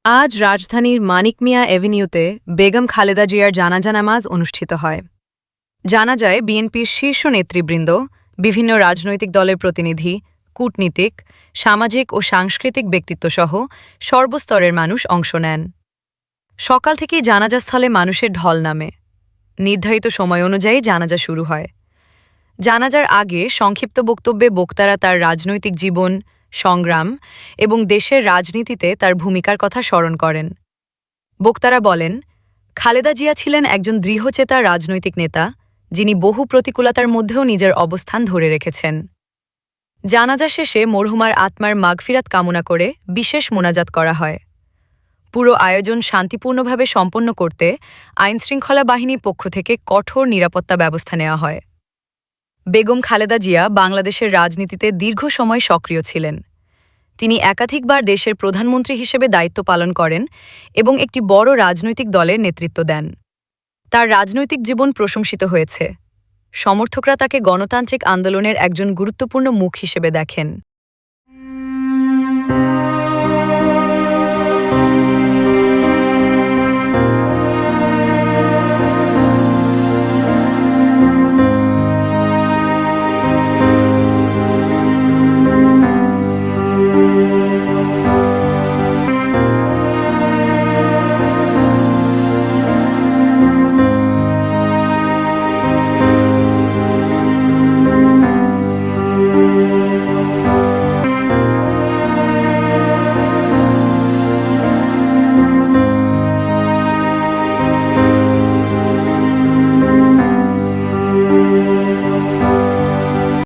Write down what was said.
আজ রাজধানীর মানিক মিয়া এভিনিউতে বেগম খালেদা জিয়ার জানাজা নামাজ অনুষ্ঠিত হয়। জানাজায় বিএনপির শীর্ষ নেতৃবৃন্দ, বিভিন্ন রাজনৈতিক দলের প্রতিনিধি, কূটনীতিক, সামাজিক ও সাংস্কৃতিক ব্যক্তিত্বসহ সর্বস্তরের মানুষ অংশ নেন। সকাল থেকেই জানাজাস্থলে মানুষের ঢল নামে। নির্ধারিত সময় অনুযায়ী জানাজা শুরু হয়। জানাজার আগে সংক্ষিপ্ত বক্তব্যে বক্তারা তার রাজনৈতিক জীবন, সংগ্রাম এবং দেশের রাজনীতিতে তার ভূমিকার কথা স্মরণ করেন। বক্তারা বলেন, খালেদা জিয়া ছিলেন একজন দৃঢ়চেতা রাজনৈতিক নেতা, যিনি বহু প্রতিকূলতার মধ্যেও নিজের অবস্থান ধরে রেখেছেন। জানাজা শেষে মরহুমার আত্মার মাগফিরাত কামনা করে বিশেষ মোনাজাত করা হয়। পুরো আয়োজন শান্তিপূর্ণভাবে সম্পন্ন করতে আইনশৃঙ্খলা বাহিনীর পক্ষ থেকে কঠোর নিরাপত্তা ব্যবস্থা নেওয়া হয়। বেগম খালেদা জিয়া বাংলাদেশের রাজনীতিতে দীর্ঘ সময় সক্রিয় ছিলেন। তিনি একাধিকবার দেশের প্রধানমন্ত্রী হিসেবে দায়িত্ব পালন করেন এবং একটি বড় রাজনৈতিক দলের নেতৃত্ব দেন। তার রাজনৈতিক জীবন প্রশংসিত হয়েছে। সমর্থকরা তাকে গণতান্ত্রিক আন্দোলনের একজন গুরুত্বপূর্ণ মুখ হিসেবে দেখেন।